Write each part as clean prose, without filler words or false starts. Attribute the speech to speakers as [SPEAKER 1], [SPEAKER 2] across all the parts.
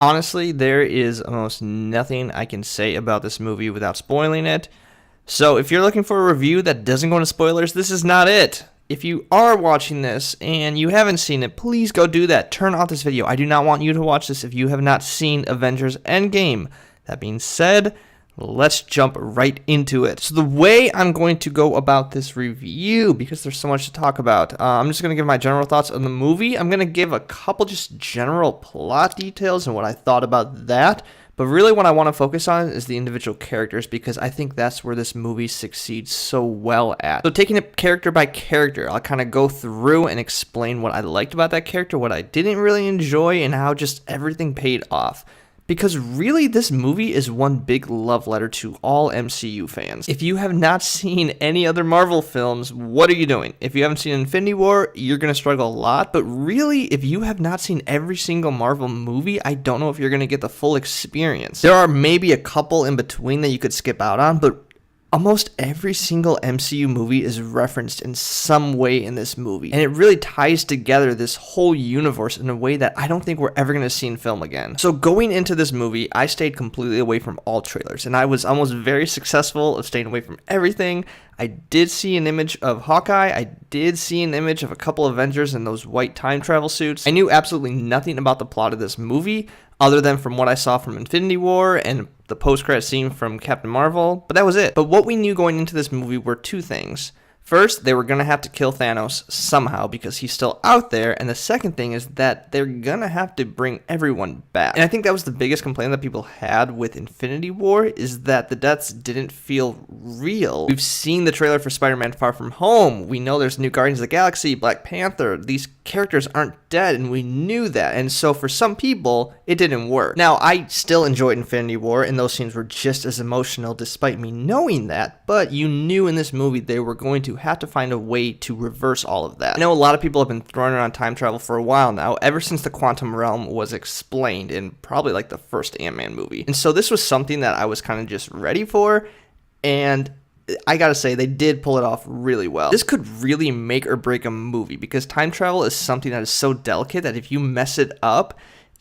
[SPEAKER 1] Honestly, there is almost nothing I can say about this movie without spoiling it. So if you're looking for a review that doesn't go into spoilers, this is not it. If you are watching this and you haven't seen it, please go do that. Turn off this video. I do not want you to watch this if you have not seen Avengers Endgame. That being said, let's jump right into it. So the way I'm going to go about this review, because there's so much to talk about, I'm just going to give my general thoughts on the movie. I'm going to give a couple just general plot details and what I thought about that. But really what I want to focus on is the individual characters, because I think that's where this movie succeeds so well at. So taking it character by character, I'll kind of go through and explain what I liked about that character, what I didn't really enjoy, and how just everything paid off. Because really, this movie is one big love letter to all MCU fans. If you have not seen any other Marvel films, what are you doing? If you haven't seen Infinity War, you're going to struggle a lot. But really, if you have not seen every single Marvel movie, I don't know if you're going to get the full experience. There are maybe a couple in between that you could skip out on, but almost every single MCU movie is referenced in some way in this movie, and it really ties together this whole universe in a way that I don't think we're ever going to see in film again. So going into this movie, I stayed completely away from all trailers, and I was almost very successful of staying away from everything. I did see an image of Hawkeye. I did see an image of a couple Avengers in those white time travel suits. I knew absolutely nothing about the plot of this movie, other than from what I saw from Infinity War and the post-credit scene from Captain Marvel, but that was it. But what we knew going into this movie were two things. First, they were going to have to kill Thanos somehow because he's still out there, and the second thing is that they're going to have to bring everyone back. And I think that was the biggest complaint that people had with Infinity War, is that the deaths didn't feel real. We've seen the trailer for Spider-Man Far From Home. We know there's new Guardians of the Galaxy, Black Panther. These characters aren't dead, and we knew that. And so for some people, it didn't work. Now, I still enjoyed Infinity War, and those scenes were just as emotional despite me knowing that, but you knew in this movie they were going to have to find a way to reverse all of that. I know a lot of people have been throwing around time travel for a while now, ever since the quantum realm was explained in probably like the first Ant-Man movie. And so this was something that I was kind of just ready for, and I gotta say, they did pull it off really well. This could really make or break a movie, because time travel is something that is so delicate that if you mess it up,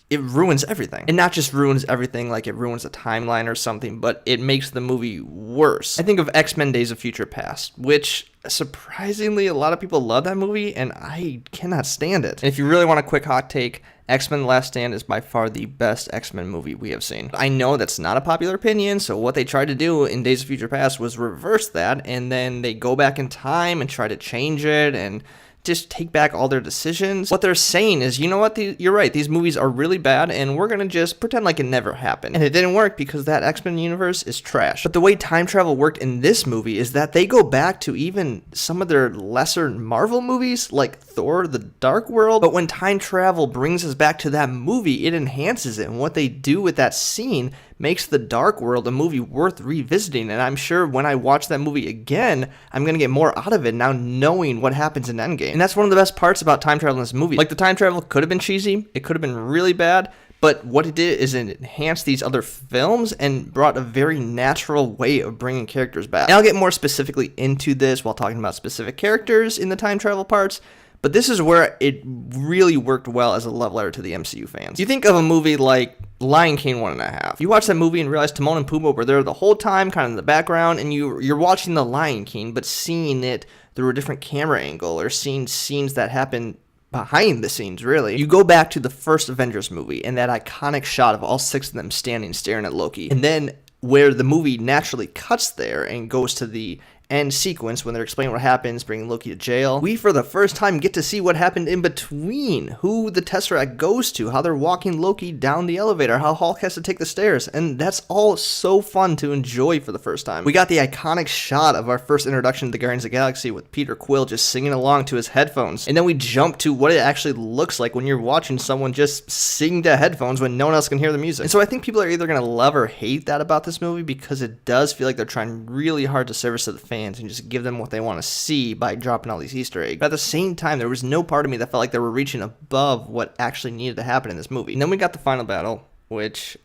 [SPEAKER 1] it ruins everything. And not just ruins everything like it ruins a timeline or something, but it makes the movie worse. I think of X-Men Days of Future Past, which surprisingly a lot of people love that movie, and I cannot stand it. And if you really want a quick hot take, X-Men The Last Stand is by far the best X-Men movie we have seen. I know that's not a popular opinion, so what they tried to do in Days of Future Past was reverse that, and then they go back in time and try to change it and just take back all their decisions. What they're saying is, you know what, you're right, these movies are really bad, and we're gonna just pretend like it never happened. And it didn't work because that X-Men universe is trash. But the way time travel worked in this movie is that they go back to even some of their lesser Marvel movies, like Thor, The Dark World, but when time travel brings us back to that movie, it enhances it, and what they do with that scene makes The Dark World a movie worth revisiting. And I'm sure when I watch that movie again, I'm going to get more out of it now knowing what happens in Endgame. And that's one of the best parts about time travel in this movie. Like, the time travel could have been cheesy, it could have been really bad, but what it did is it enhanced these other films and brought a very natural way of bringing characters back. And I'll get more specifically into this while talking about specific characters in the time travel parts, but this is where it really worked well as a love letter to the MCU fans. You think of a movie like Lion King 1.5. You watch that movie and realize Timon and Pumbaa were there the whole time, kind of in the background, and you're watching the Lion King, but seeing it through a different camera angle, or seeing scenes that happen behind the scenes, really. You go back to the first Avengers movie and that iconic shot of all 6 of them standing staring at Loki, and then where the movie naturally cuts there and goes to the end sequence when they're explaining what happens, bringing Loki to jail. We, for the first time, get to see what happened in between, who the Tesseract goes to, how they're walking Loki down the elevator, how Hulk has to take the stairs, and that's all so fun to enjoy for the first time. We got the iconic shot of our first introduction to the Guardians of the Galaxy with Peter Quill just singing along to his headphones, and then we jump to what it actually looks like when you're watching someone just sing to headphones when no one else can hear the music. And so I think people are either going to love or hate that about this movie, because it does feel like they're trying really hard to service to the fans and just give them what they want to see by dropping all these Easter eggs. But at the same time, there was no part of me that felt like they were reaching above what actually needed to happen in this movie. And then we got the final battle, which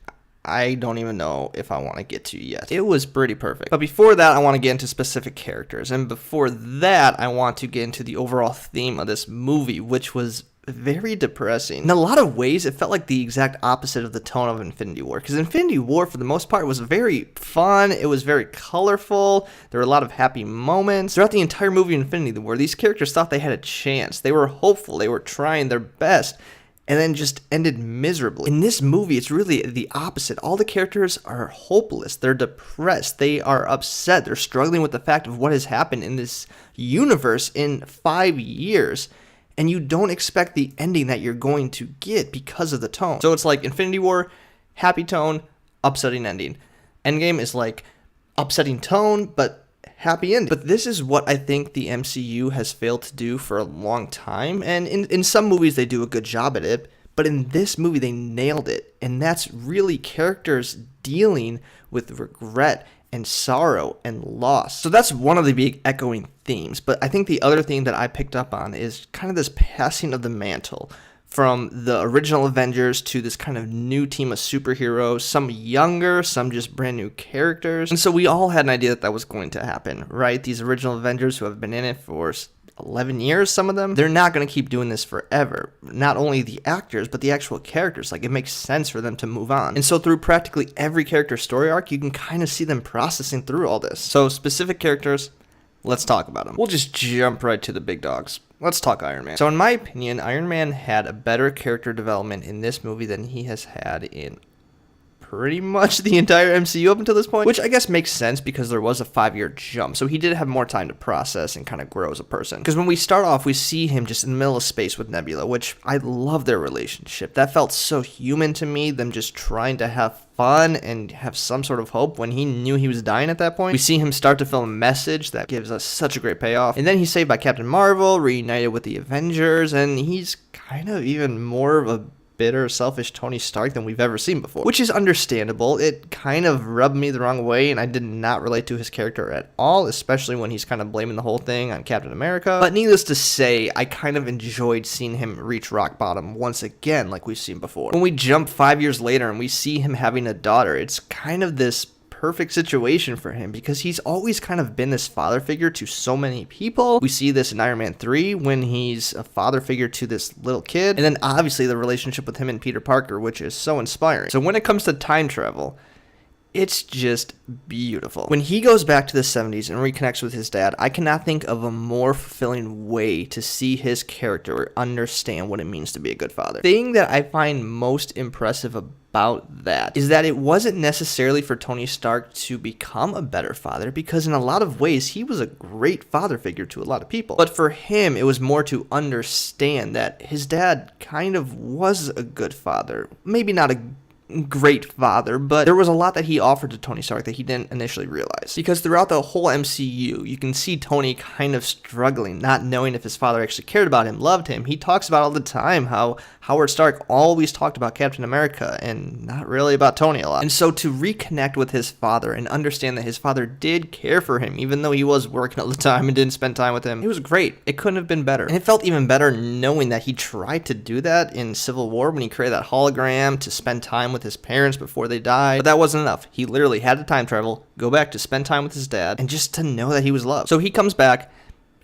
[SPEAKER 1] I don't even know if I want to get to yet. It was pretty perfect. But before that, I want to get into specific characters. And before that, I want to get into the overall theme of this movie, which was very depressing. In a lot of ways, it felt like the exact opposite of the tone of Infinity War, because Infinity War, for the most part, was very fun, it was very colorful, there were a lot of happy moments. Throughout the entire movie Infinity War, these characters thought they had a chance, they were hopeful, they were trying their best, and then just ended miserably. In this movie, it's really the opposite. All the characters are hopeless, they're depressed, they are upset, they're struggling with the fact of what has happened in this universe in 5 years. And you don't expect the ending that you're going to get because of the tone. So it's like Infinity War, happy tone, upsetting ending. Endgame is like upsetting tone, but happy ending. But this is what I think the MCU has failed to do for a long time. And in some movies, they do a good job at it. But in this movie, they nailed it. And that's really characters dealing with regret and sorrow and loss. So that's one of the big echoing themes. But I think the other theme that I picked up on is kind of this passing of the mantle from the original Avengers to this kind of new team of superheroes, some younger, some just brand new characters. And so we all had an idea that was going to happen, right? These original Avengers who have been in it for 11 years, some of them, they're not going to keep doing this forever. Not only the actors, but the actual characters. Like, it makes sense for them to move on. And so through practically every character story arc, you can kind of see them processing through all this. So specific characters, let's talk about them. We'll just jump right to the big dogs. Let's talk Iron Man. So in my opinion, Iron Man had a better character development in this movie than he has had in pretty much the entire MCU up until this point, which I guess makes sense because there was a 5-year jump, so he did have more time to process and kind of grow as a person. Because when we start off, we see him just in the middle of space with Nebula, which I love their relationship. That felt so human to me, them just trying to have fun and have some sort of hope when he knew he was dying at that point. We see him start to film a message that gives us such a great payoff. And then he's saved by Captain Marvel, reunited with the Avengers, and he's kind of even more of a bitter, selfish Tony Stark than we've ever seen before, which is understandable. It kind of rubbed me the wrong way, and I did not relate to his character at all, especially when he's kind of blaming the whole thing on Captain America. But needless to say, I kind of enjoyed seeing him reach rock bottom once again, like we've seen before. When we jump 5 years later and we see him having a daughter, it's kind of this perfect situation for him because he's always kind of been this father figure to so many people. We see this in Iron Man 3 when he's a father figure to this little kid, and then obviously the relationship with him and Peter Parker, which is so inspiring. So when it comes to time travel, it's just beautiful. When he goes back to the 70s and reconnects with his dad, I cannot think of a more fulfilling way to see his character understand what it means to be a good father. The thing that I find most impressive about that is that it wasn't necessarily for Tony Stark to become a better father, because in a lot of ways he was a great father figure to a lot of people. But for him, it was more to understand that his dad kind of was a good father. Maybe not a great father, but there was a lot that he offered to Tony Stark that he didn't initially realize. Because throughout the whole MCU, you can see Tony kind of struggling, not knowing if his father actually cared about him, loved him. He talks about all the time how Howard Stark always talked about Captain America and not really about Tony a lot. And so to reconnect with his father and understand that his father did care for him, even though he was working all the time and didn't spend time with him, it was great. It couldn't have been better. And it felt even better knowing that he tried to do that in Civil War when he created that hologram to spend time with his parents before they died. But that wasn't enough. He literally had to time travel, go back to spend time with his dad, and just to know that he was loved. So he comes back,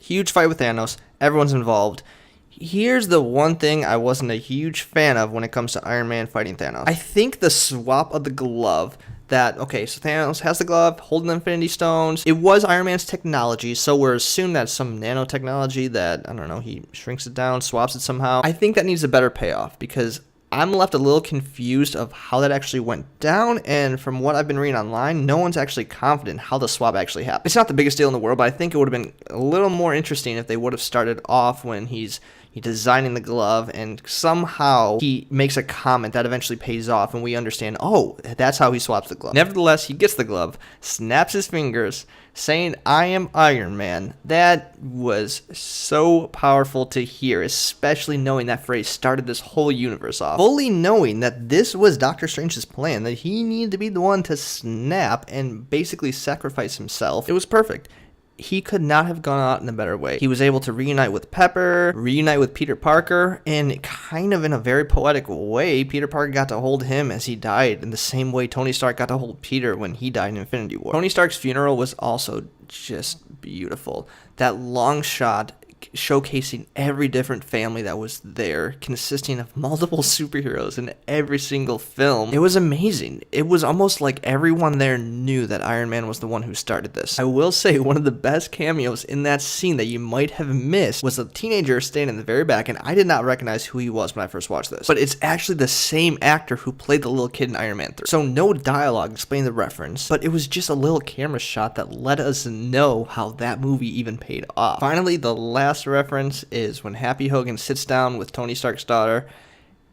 [SPEAKER 1] huge fight with Thanos, everyone's involved. Here's the one thing I wasn't a huge fan of when it comes to Iron Man fighting Thanos. I think the swap of the glove that, okay, so Thanos has the glove, holding the Infinity Stones. It was Iron Man's technology, so we're assuming that's some nanotechnology that, I don't know, he shrinks it down, swaps it somehow. I think that needs a better payoff because I'm left a little confused of how that actually went down, and from what I've been reading online, no one's actually confident how the swap actually happened. It's not the biggest deal in the world, but I think it would have been a little more interesting if they would have started off when he's designing the glove, and somehow he makes a comment that eventually pays off, and we understand, oh, that's how he swaps the glove. Nevertheless, he gets the glove, snaps his fingers, saying, "I am Iron Man." That was so powerful to hear, especially knowing that phrase started this whole universe off. Fully knowing that this was Doctor Strange's plan, that he needed to be the one to snap and basically sacrifice himself. It was perfect. He could not have gone out in a better way. He was able to reunite with Pepper, reunite with Peter Parker, and kind of in a very poetic way, Peter Parker got to hold him as he died in the same way Tony Stark got to hold Peter when he died in Infinity War. Tony Stark's funeral was also just beautiful. That long shot showcasing every different family that was there, consisting of multiple superheroes in every single film. It was amazing. It was almost like everyone there knew that Iron Man was the one who started this. I will say one of the best cameos in that scene that you might have missed was a teenager standing in the very back, and I did not recognize who he was when I first watched this. But it's actually the same actor who played the little kid in Iron Man 3. So no dialogue explaining the reference, but it was just a little camera shot that let us know how that movie even paid off. Finally, the last reference is when Happy Hogan sits down with Tony Stark's daughter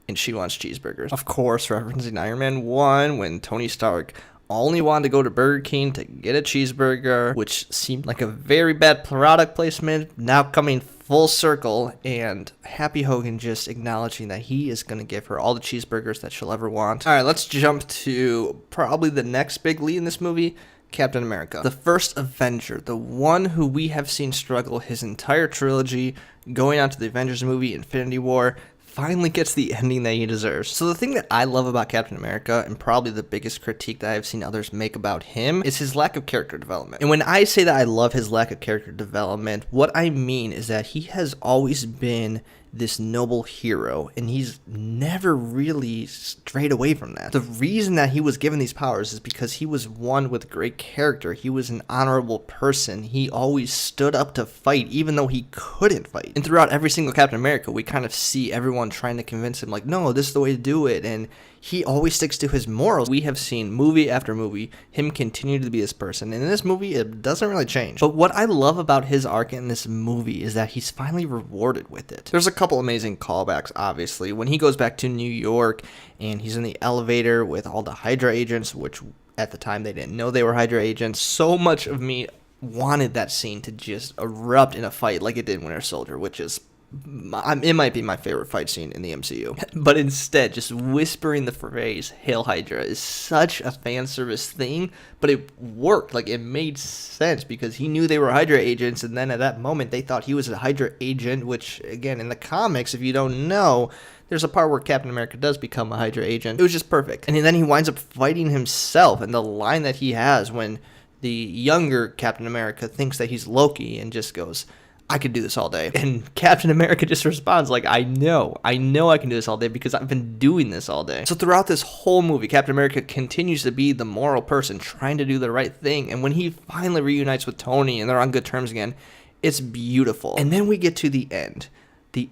[SPEAKER 1] and she wants cheeseburgers. Of course, referencing Iron Man 1 when Tony Stark only wanted to go to Burger King to get a cheeseburger, which seemed like a very bad product placement, now coming full circle, and Happy Hogan just acknowledging that he is going to give her all the cheeseburgers that she'll ever want. All right, let's jump to probably the next big lead in this movie, Captain America. The first Avenger, the one who we have seen struggle his entire trilogy, going on to the Avengers movie, Infinity War, finally gets the ending that he deserves. So the thing that I love about Captain America, and probably the biggest critique that I've seen others make about him, is his lack of character development. And when I say that I love his lack of character development, what I mean is that he has always been this noble hero, and he's never really strayed away from that. The reason that he was given these powers is because he was one with great character. He was an honorable person. He always stood up to fight, even though he couldn't fight. And throughout every single Captain America, we kind of see everyone trying to convince him, like, no, this is the way to do it, and he always sticks to his morals. We have seen movie after movie him continue to be this person, and in this movie it doesn't really change. But what I love about his arc in this movie is that he's finally rewarded with it. There's a couple amazing callbacks, obviously. When he goes back to New York and he's in the elevator with all the Hydra agents, which at the time they didn't know they were Hydra agents. So much of me wanted that scene to just erupt in a fight like it did in Winter Soldier, which is it might be my favorite fight scene in the MCU. But instead, just whispering the phrase, "Hail Hydra," is such a fan service thing, but it worked. Like, it made sense because he knew they were Hydra agents, and then at that moment, they thought he was a Hydra agent, which, again, in the comics, if you don't know, there's a part where Captain America does become a Hydra agent. It was just perfect. And then he winds up fighting himself, and the line that he has when the younger Captain America thinks that he's Loki and just goes, "I could do this all day." And Captain America just responds like, I know I can do this all day because I've been doing this all day. So throughout this whole movie, Captain America continues to be the moral person trying to do the right thing. And when he finally reunites with Tony and they're on good terms again, it's beautiful. And then we get to the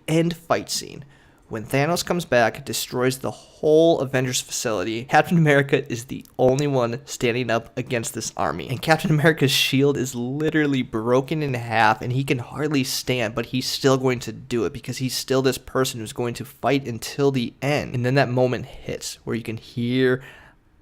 [SPEAKER 1] end fight scene. When Thanos comes back, destroys the whole Avengers facility, Captain America is the only one standing up against this army. And Captain America's shield is literally broken in half, and he can hardly stand, but he's still going to do it because he's still this person who's going to fight until the end. And then that moment hits where you can hear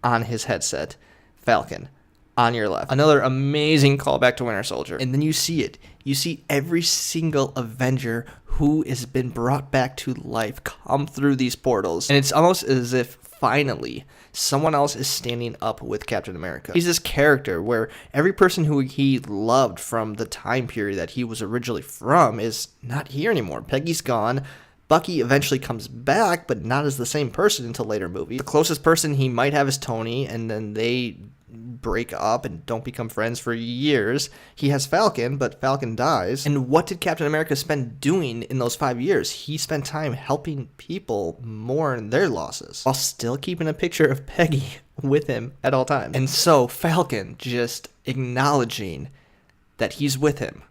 [SPEAKER 1] on his headset, "Falcon, on your left." Another amazing callback to Winter Soldier. And then you see it. You see every single Avenger who has been brought back to life come through these portals. And it's almost as if finally someone else is standing up with Captain America. He's this character where every person who he loved from the time period that he was originally from is not here anymore. Peggy's gone. Bucky eventually comes back, but not as the same person until later movies. The closest person he might have is Tony, and then they break up and don't become friends for years. He has Falcon, but Falcon dies. And what did Captain America spend doing in those 5 years? He spent time helping people mourn their losses while still keeping a picture of Peggy with him at all times. And so Falcon just acknowledging that he's with him.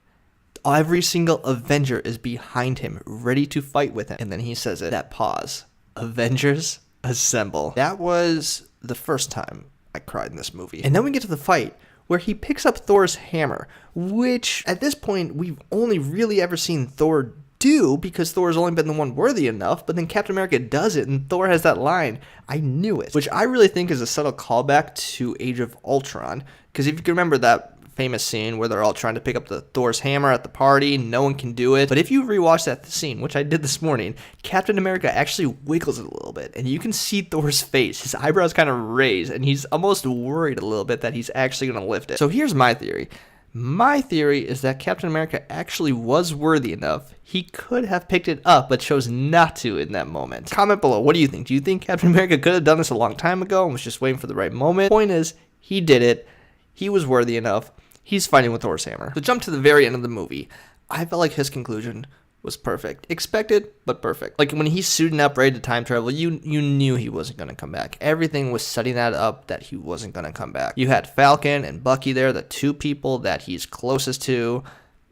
[SPEAKER 1] Every single Avenger is behind him, ready to fight with him. And then he says it, that pause. Avengers, assemble. That was the first time I cried in this movie. And then we get to the fight where he picks up Thor's hammer, which at this point we've only really ever seen Thor do because Thor's only been the one worthy enough, but then Captain America does it and Thor has that line, "I knew it," which I really think is a subtle callback to Age of Ultron, because if you can remember that famous scene where they're all trying to pick up the Thor's hammer at the party, no one can do it. But if you rewatch that scene, which I did this morning, Captain America actually wiggles it a little bit, and you can see Thor's face. His eyebrows kind of raise, and he's almost worried a little bit that he's actually going to lift it. So here's my theory. My theory is that Captain America actually was worthy enough. He could have picked it up, but chose not to in that moment. Comment below. What do you think? Do you think Captain America could have done this a long time ago and was just waiting for the right moment? Point is, he did it. He was worthy enough. He's fighting with Thor's hammer. So jump to the very end of the movie. I felt like his conclusion was perfect. Expected, but perfect. Like when he's suiting up ready to time travel, you knew he wasn't going to come back. Everything was setting that up that he wasn't going to come back. You had Falcon and Bucky there, the two people that he's closest to.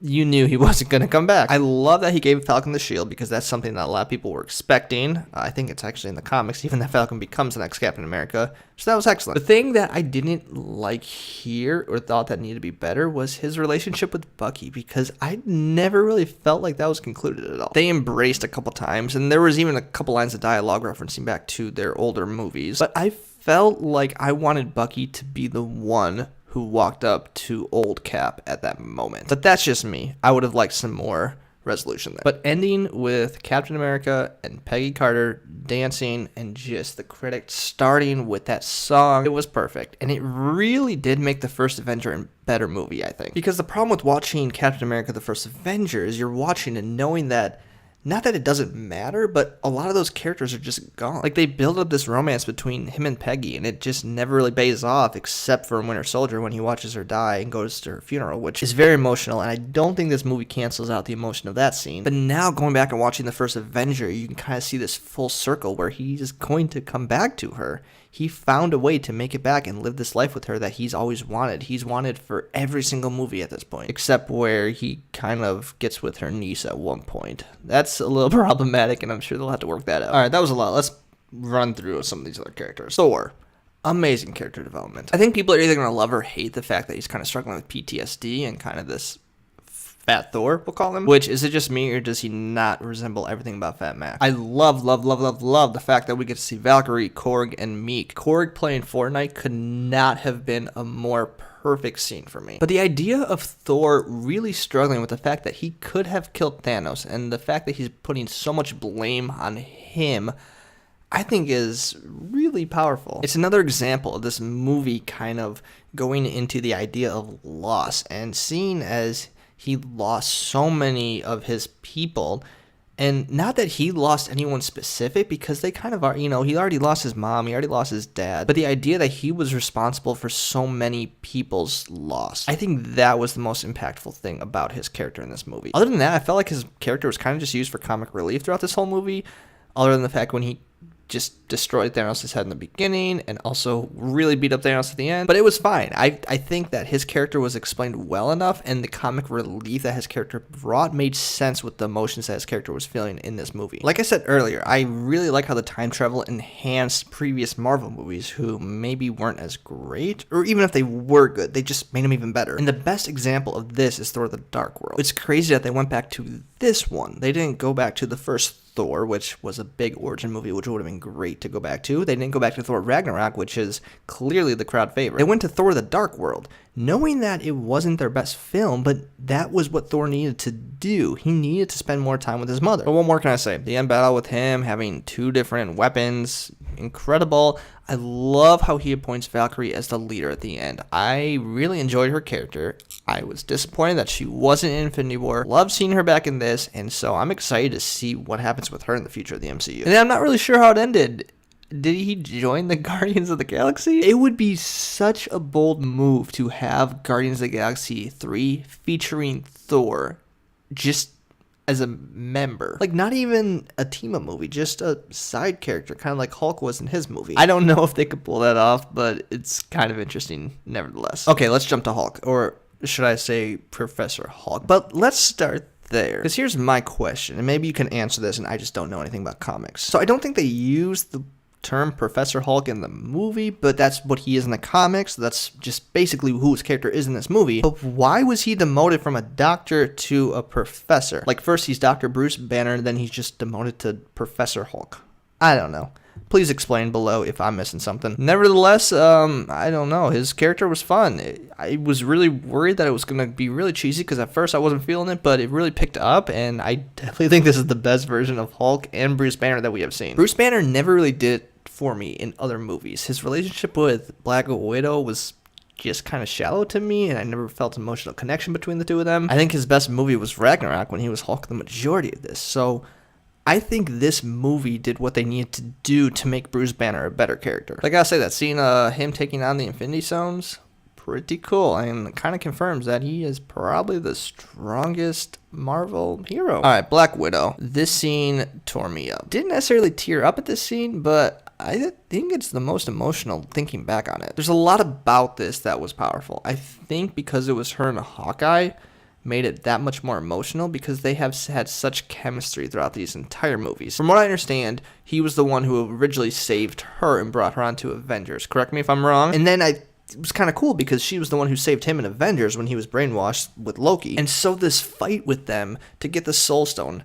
[SPEAKER 1] You knew he wasn't going to come back. I love that he gave Falcon the shield because that's something that a lot of people were expecting. I think it's actually in the comics, even that Falcon becomes the next Captain America. So that was excellent. The thing that I didn't like here or thought that needed to be better was his relationship with Bucky, because I never really felt like that was concluded at all. They embraced a couple times, and there was even a couple lines of dialogue referencing back to their older movies. But I felt like I wanted Bucky to be the one who walked up to old Cap at that moment. But that's just me. I would have liked some more resolution there. But ending with Captain America and Peggy Carter dancing and just the credits starting with that song, it was perfect. And it really did make the first Avenger a better movie, I think. Because the problem with watching Captain America the First Avenger is you're watching and knowing that not that it doesn't matter, but a lot of those characters are just gone. Like, they build up this romance between him and Peggy, and it just never really pays off, except for Winter Soldier when he watches her die and goes to her funeral, which is very emotional, and I don't think this movie cancels out the emotion of that scene. But now, going back and watching the first Avenger, you can kind of see this full circle where he's going to come back to her. He found a way to make it back and live this life with her that he's always wanted. He's wanted for every single movie at this point, except where he kind of gets with her niece at one point. That's a little problematic, and I'm sure they'll have to work that out. All right, that was a lot. Let's run through some of these other characters. Thor. Amazing character development. I think people are either going to love or hate the fact that he's kind of struggling with PTSD and kind of this Fat Thor, we'll call him. Which, is it just me, or does he not resemble everything about Fat Mac? I love the fact that we get to see Valkyrie, Korg, and Meek. Korg playing Fortnite could not have been a more perfect scene for me. But the idea of Thor really struggling with the fact that he could have killed Thanos, and the fact that he's putting so much blame on him, I think is really powerful. It's another example of this movie kind of going into the idea of loss, and seeing as he lost so many of his people, and not that he lost anyone specific, because they kind of are, he already lost his mom, he already lost his dad, but the idea that he was responsible for so many people's loss, I think that was the most impactful thing about his character in this movie. Other than that, I felt like his character was kind of just used for comic relief throughout this whole movie, other than the fact when he just destroyed Thanos' head in the beginning and also really beat up Thanos at the end. But it was fine. I think that his character was explained well enough, and the comic relief that his character brought made sense with the emotions that his character was feeling in this movie. Like I said earlier, I really like how the time travel enhanced previous Marvel movies who maybe weren't as great, or even if they were good, they just made them even better. And the best example of this is Thor: The Dark World. It's crazy that they went back to this one. They didn't go back to the first Thor, which was a big origin movie, which would have been great to go back to. They didn't go back to Thor Ragnarok, which is clearly the crowd favorite. They went to Thor: The Dark World, knowing that it wasn't their best film, but that was what Thor needed to do. He needed to spend more time with his mother. But what more can I say? The end battle with him, having two different weapons, incredible. I love how he appoints Valkyrie as the leader at the end. I really enjoyed her character. I was disappointed that she wasn't in Infinity War. Loved seeing her back in this, and so I'm excited to see what happens with her in the future of the MCU. And I'm not really sure how it ended. Did he join the Guardians of the Galaxy? It would be such a bold move to have Guardians of the Galaxy 3 featuring Thor just as a member. Like, not even a team-up movie, just a side character, kind of like Hulk was in his movie. I don't know if they could pull that off, but it's kind of interesting nevertheless. Okay, let's jump to Hulk, or should I say Professor Hulk? But let's start there, because here's my question, and maybe you can answer this, and I just don't know anything about comics. So I don't think they use the term Professor Hulk in the movie, but that's what he is in the comics. That's just basically who his character is in this movie. But why was he demoted from a doctor to a professor? Like, first he's Dr. Bruce Banner, then he's just demoted to Professor Hulk. I don't know. Please explain below if I'm missing something. Nevertheless, I don't know. His character was fun. I was really worried that it was going to be really cheesy, because at first I wasn't feeling it, but it really picked up, and I definitely think this is the best version of Hulk and Bruce Banner that we have seen. Bruce Banner never really did it for me in other movies. His relationship with Black Widow was just kind of shallow to me, and I never felt an emotional connection between the two of them. I think his best movie was Ragnarok, when he was Hulk the majority of this. So I think this movie did what they needed to do to make Bruce Banner a better character. I gotta say, that scene him taking on the Infinity Stones, pretty cool and kind of confirms that he is probably the strongest Marvel hero. All right, Black Widow. This scene tore me up. Didn't necessarily tear up at this scene, but I think it's the most emotional thinking back on it. There's a lot about this that was powerful. I think because it was her and Hawkeye made it that much more emotional because they have had such chemistry throughout these entire movies. From what I understand, he was the one who originally saved her and brought her onto Avengers. Correct me if I'm wrong. And then it was kind of cool because she was the one who saved him in Avengers when he was brainwashed with Loki. And so this fight with them to get the Soul Stone,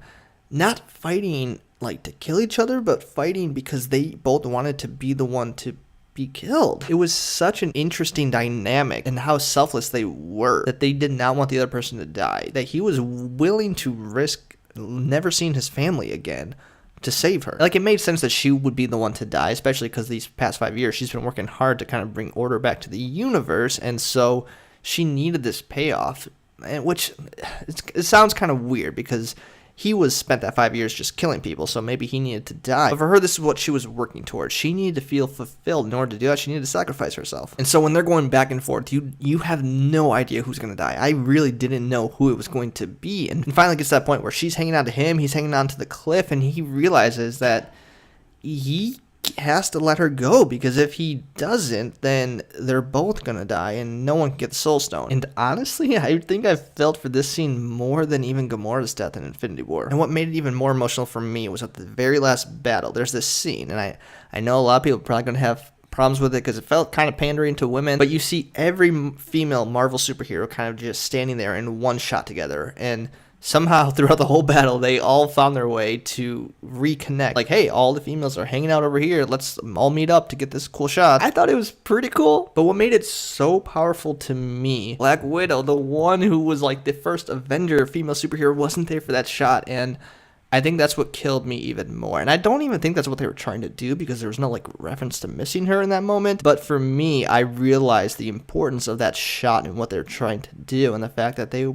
[SPEAKER 1] not fighting like to kill each other, but fighting because they both wanted to be the one to be killed. It was such an interesting dynamic and how selfless they were, that they did not want the other person to die, that he was willing to risk never seeing his family again to save her. Like, it made sense that she would be the one to die, especially because these past 5 years she's been working hard to kind of bring order back to the universe, and so she needed this payoff, which it sounds kind of weird because he was spent that 5 years just killing people, so maybe he needed to die. But for her, this is what she was working towards. She needed to feel fulfilled. In order to do that, she needed to sacrifice herself. And so when they're going back and forth, you have no idea who's going to die. I really didn't know who it was going to be. And finally gets to that point where she's hanging on to him, he's hanging on to the cliff, and he realizes that he has to let her go, because if he doesn't, then they're both gonna die and no one can get the Soul Stone. And honestly, I think I felt for this scene more than even Gamora's death in Infinity War. And what made it even more emotional for me was at the very last battle. There's this scene, and I know a lot of people are probably gonna have problems with it because it felt kind of pandering to women, but you see every female Marvel superhero kind of just standing there in one shot together, and somehow throughout the whole battle they all found their way to reconnect. Like, hey, all the females are hanging out over here, let's all meet up to get this cool shot. I thought it was pretty cool. But what made it so powerful to me, Black Widow, the one who was like the first Avenger female superhero, wasn't there for that shot, and I think that's what killed me even more. And I don't even think that's what they were trying to do, because there was no like reference to missing her in that moment. But for me, I realized the importance of that shot and what they're trying to do, and the fact that they're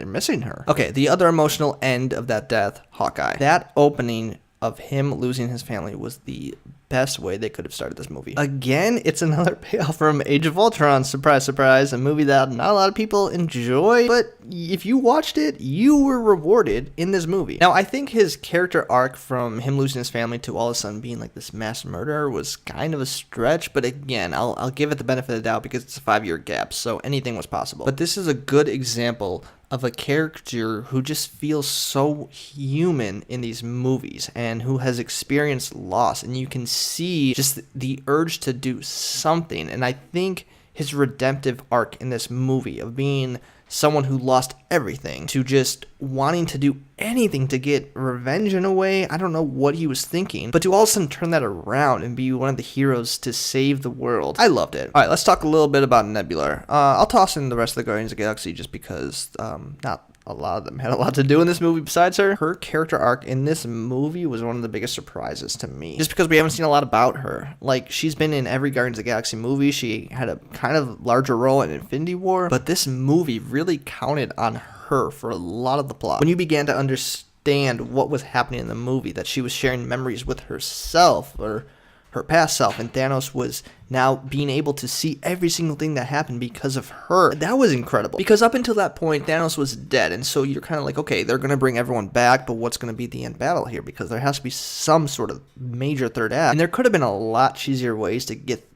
[SPEAKER 1] missing her. Okay, the other emotional end of that death, Hawkeye. That opening of him losing his family was the best way they could have started this movie. Again, it's another payoff from Age of Ultron. Surprise, surprise. A movie that not a lot of people enjoy, but if you watched it, you were rewarded in this movie. Now, I think his character arc from him losing his family to all of a sudden being like this mass murderer was kind of a stretch, but again, I'll give it the benefit of the doubt because it's a 5-year gap, so anything was possible. But this is a good example of a character who just feels so human in these movies and who has experienced loss, and you can see just the urge to do something. And I think his redemptive arc in this movie of being someone who lost everything to just wanting to do anything to get revenge in a way, I don't know what he was thinking, but to all of a sudden turn that around and be one of the heroes to save the world, I loved it. All right, let's talk a little bit about Nebula. I'll toss in the rest of the Guardians of the Galaxy just because not a lot of them had a lot to do in this movie besides her. Her character arc in this movie was one of the biggest surprises to me, just because we haven't seen a lot about her. Like, she's been in every Guardians of the Galaxy movie. She had a kind of larger role in Infinity War, but this movie really counted on her for a lot of the plot. When you began to understand what was happening in the movie, that she was sharing memories with herself, or her past self, and Thanos was now being able to see every single thing that happened because of her. That was incredible, because up until that point, Thanos was dead, and so you're kind of like, okay, they're going to bring everyone back, but what's going to be the end battle here? Because there has to be some sort of major third act, and there could have been a lot cheesier ways to get,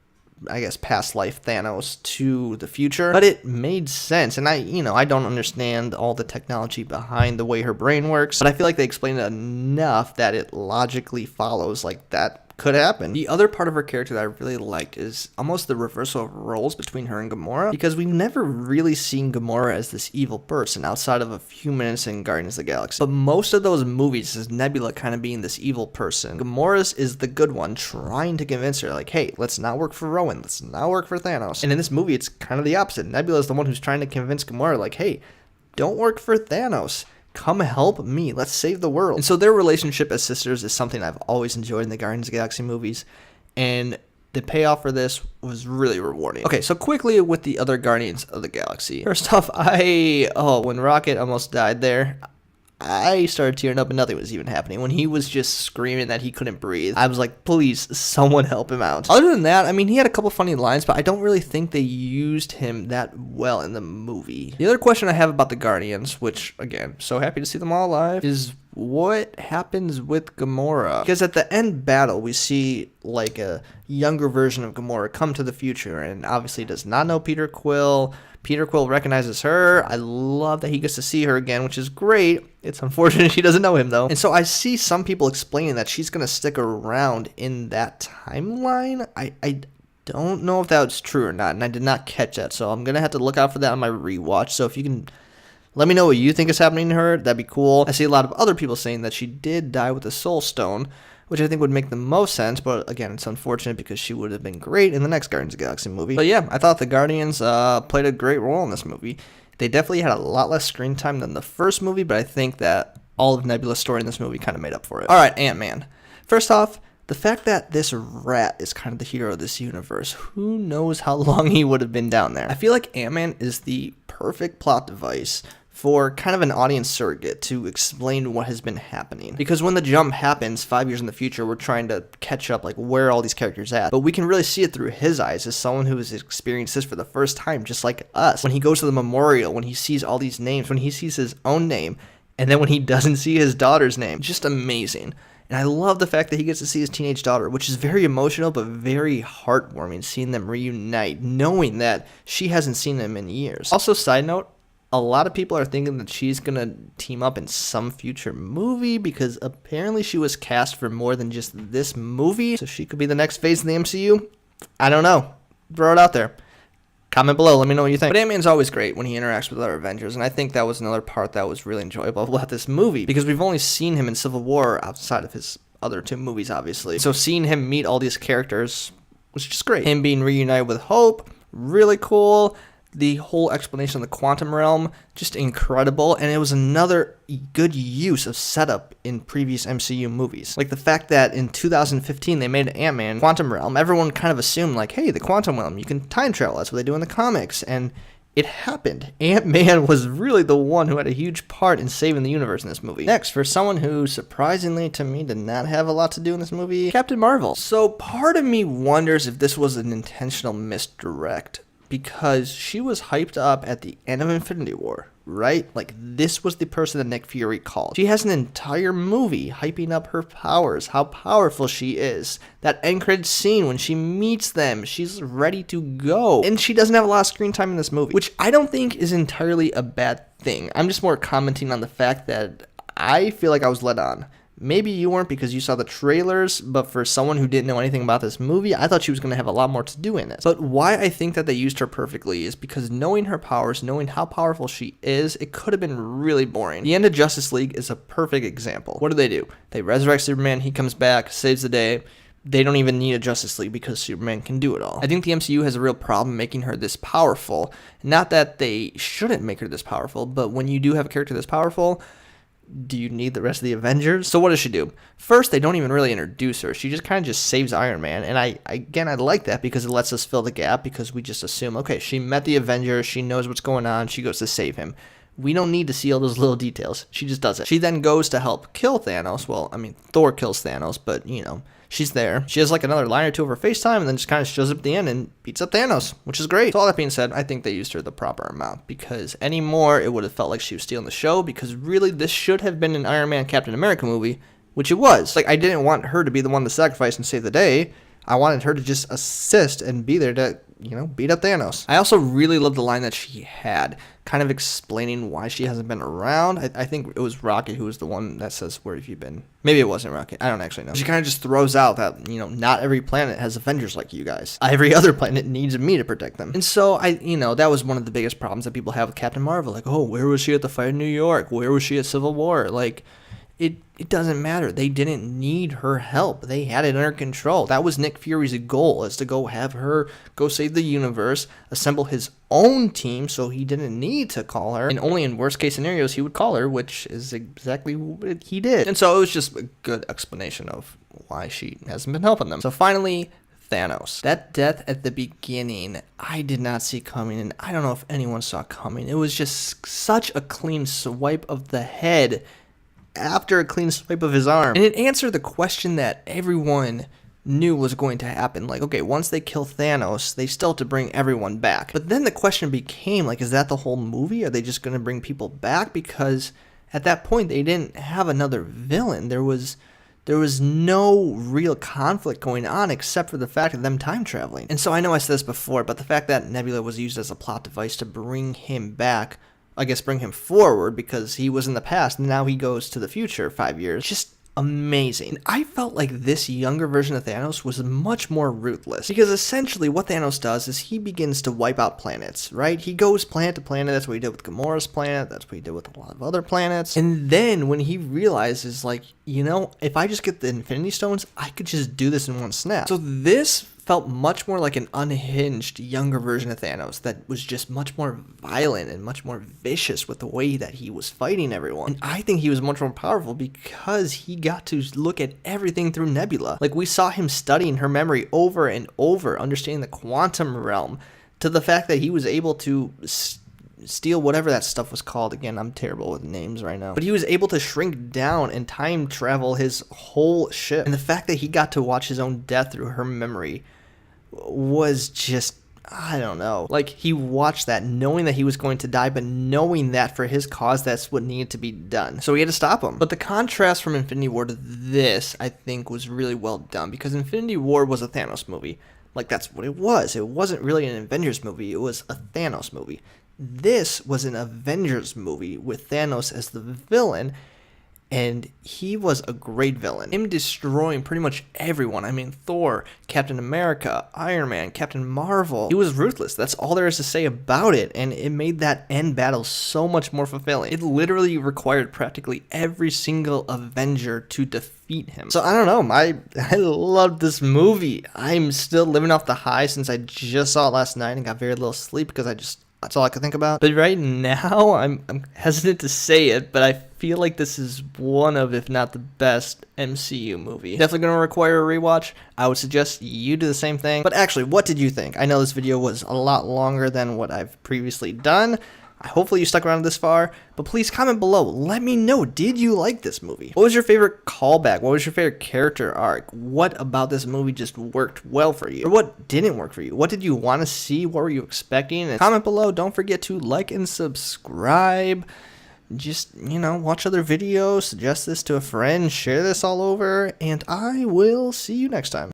[SPEAKER 1] I guess, past life Thanos to the future, but it made sense. And I don't understand all the technology behind the way her brain works, but I feel like they explained it enough that it logically follows like that could happen. The other part of her character that I really liked is almost the reversal of roles between her and Gamora, because we've never really seen Gamora as this evil person outside of a few minutes in Guardians of the Galaxy. But most of those movies is Nebula kind of being this evil person. Gamora's is the good one, trying to convince her, like, hey, let's not work for Rowan, let's not work for Thanos. And in this movie, it's kind of the opposite. Nebula is the one who's trying to convince Gamora, like, hey, don't work for Thanos. Come help me. Let's save the world. And so their relationship as sisters is something I've always enjoyed in the Guardians of the Galaxy movies. And the payoff for this was really rewarding. Okay, so quickly with the other Guardians of the Galaxy. First off, when Rocket almost died there, I started tearing up and nothing was even happening. When he was just screaming that he couldn't breathe, I was like, please, someone help him out. Other than that, I mean, he had a couple funny lines, but I don't really think they used him that well in the movie. The other question I have about the Guardians, which, again, so happy to see them all alive, is what happens with Gamora? Because at the end battle, we see like a younger version of Gamora come to the future, and obviously does not know Peter Quill. Peter Quill recognizes her. I love that he gets to see her again, which is great. It's unfortunate she doesn't know him, though. And so I see some people explaining that she's going to stick around in that timeline. I don't know if that's true or not, and I did not catch that, so I'm going to have to look out for that on my rewatch. So if you can let me know what you think is happening to her, that'd be cool. I see a lot of other people saying that she did die with the Soul Stone, which I think would make the most sense, but again, it's unfortunate because she would have been great in the next Guardians of the Galaxy movie. But yeah, I thought the Guardians played a great role in this movie. They definitely had a lot less screen time than the first movie, but I think that all of Nebula's story in this movie kind of made up for it. Alright, Ant-Man. First off, the fact that this rat is kind of the hero of this universe, who knows how long he would have been down there. I feel like Ant-Man is the perfect plot device for kind of an audience surrogate to explain what has been happening. Because when the jump happens 5 years in the future, we're trying to catch up, like, where are all these characters at? But we can really see it through his eyes as someone who has experienced this for the first time, just like us. When he goes to the memorial, when he sees all these names, when he sees his own name, and then when he doesn't see his daughter's name. Just amazing. And I love the fact that he gets to see his teenage daughter, which is very emotional but very heartwarming, seeing them reunite, knowing that she hasn't seen them in years. Also, side note, a lot of people are thinking that she's going to team up in some future movie because apparently she was cast for more than just this movie. So she could be the next phase of the MCU. I don't know. Throw it out there. Comment below. Let me know what you think. But Ant-Man's always great when he interacts with other Avengers. And I think that was another part that was really enjoyable about this movie. Because we've only seen him in Civil War outside of his other two movies, obviously. So seeing him meet all these characters was just great. Him being reunited with Hope, really cool. The whole explanation of the quantum realm, just incredible, and it was another good use of setup in previous MCU movies. Like the fact that in 2015 they made Ant-Man quantum realm, everyone kind of assumed like, hey, the quantum realm, you can time travel, that's what they do in the comics, and it happened. Ant-Man was really the one who had a huge part in saving the universe in this movie. Next, for someone who, surprisingly to me, did not have a lot to do in this movie, Captain Marvel. So part of me wonders if this was an intentional misdirect, because she was hyped up at the end of Infinity War, right? Like, this was the person that Nick Fury called. She has an entire movie hyping up her powers, how powerful she is. That end credits scene when she meets them, she's ready to go. And she doesn't have a lot of screen time in this movie, which I don't think is entirely a bad thing. I'm just more commenting on the fact that I feel like I was led on. Maybe you weren't because you saw the trailers, but for someone who didn't know anything about this movie, I thought she was going to have a lot more to do in this. But why I think that they used her perfectly is because knowing her powers, knowing how powerful she is, it could have been really boring. The end of Justice League is a perfect example. What do? They resurrect Superman, he comes back, saves the day. They don't even need a Justice League because Superman can do it all. I think the MCU has a real problem making her this powerful. Not that they shouldn't make her this powerful, but when you do have a character this powerful, do you need the rest of the Avengers? So what does she do? First, they don't even really introduce her. She just kind of just saves Iron Man. And I like that because it lets us fill the gap because we just assume, okay, she met the Avengers. She knows what's going on. She goes to save him. We don't need to see all those little details. She just does it. She then goes to help kill Thanos. Well, I mean, Thor kills Thanos, but, you know, she's there. She has like another line or two of her FaceTime and then just kind of shows up at the end and beats up Thanos, which is great. So all that being said, I think they used her the proper amount because anymore it would have felt like she was stealing the show because really this should have been an Iron Man Captain America movie, which it was. Like, I didn't want her to be the one to sacrifice and save the day. I wanted her to just assist and be there to, you know, beat up Thanos. I also really love the line that she had, kind of explaining why she hasn't been around. I think it was Rocket who was the one that says, where have you been? Maybe it wasn't Rocket. I don't actually know. She kind of just throws out that, you know, not every planet has Avengers like you guys. Every other planet needs me to protect them. And so, that was one of the biggest problems that people have with Captain Marvel. Like, oh, where was she at the fight in New York? Where was she at Civil War? Like, it doesn't matter. They didn't need her help. They had it under control. That was Nick Fury's goal, is to go have her go save the universe, assemble his own team so he didn't need to call her. And only in worst case scenarios he would call her, which is exactly what he did. And so it was just a good explanation of why she hasn't been helping them. So finally, Thanos. That death at the beginning, I did not see coming, and I don't know if anyone saw coming. It was just such a clean swipe of the head after a clean swipe of his arm. And it answered the question that everyone knew was going to happen. Like, okay, once they kill Thanos, they still have to bring everyone back. But then the question became, like, is that the whole movie? Are they just going to bring people back? Because at that point, they didn't have another villain. There was no real conflict going on except for the fact of them time traveling. And so I know I said this before, but the fact that Nebula was used as a plot device to bring him back, I guess bring him forward because he was in the past and now he goes to the future 5 years, just amazing. I felt like this younger version of Thanos was much more ruthless because essentially what Thanos does is he begins to wipe out planets, right? He goes planet to planet. That's what he did with Gamora's planet. That's what he did with a lot of other planets. And then when he realizes, like, you know, if I just get the Infinity Stones, I could just do this in one snap. So this felt much more like an unhinged younger version of Thanos that was just much more violent and much more vicious with the way that he was fighting everyone. And I think he was much more powerful because he got to look at everything through Nebula. Like, we saw him studying her memory over and over, understanding the quantum realm, to the fact that he was able to steal whatever that stuff was called. Again, I'm terrible with names right now. But he was able to shrink down and time travel his whole ship. And the fact that he got to watch his own death through her memory was just, I don't know. Like, he watched that knowing that he was going to die, but knowing that for his cause, that's what needed to be done. So he had to stop him. But the contrast from Infinity War to this, I think, was really well done because Infinity War was a Thanos movie. Like, that's what it was. It wasn't really an Avengers movie. It was a Thanos movie. This was an Avengers movie with Thanos as the villain, and he was a great villain. Him destroying pretty much everyone. I mean, Thor, Captain America, Iron Man, Captain Marvel. He was ruthless. That's all there is to say about it, and it made that end battle so much more fulfilling. It literally required practically every single Avenger to defeat him. So I don't know, I loved this movie. I'm still living off the high since I just saw it last night and got very little sleep because that's all I could think about. But right now, I'm hesitant to say it, but I feel like this is one of, if not the best, MCU movie. Definitely going to require a rewatch. I would suggest you do the same thing. But actually, what did you think? I know this video was a lot longer than what I've previously done. Hopefully you stuck around this far, but please comment below. Let me know, did you like this movie? What was your favorite callback? What was your favorite character arc? What about this movie just worked well for you? Or what didn't work for you? What did you want to see? What were you expecting? And comment below. Don't forget to like and subscribe. Just, you know, watch other videos, suggest this to a friend, share this all over, and I will see you next time.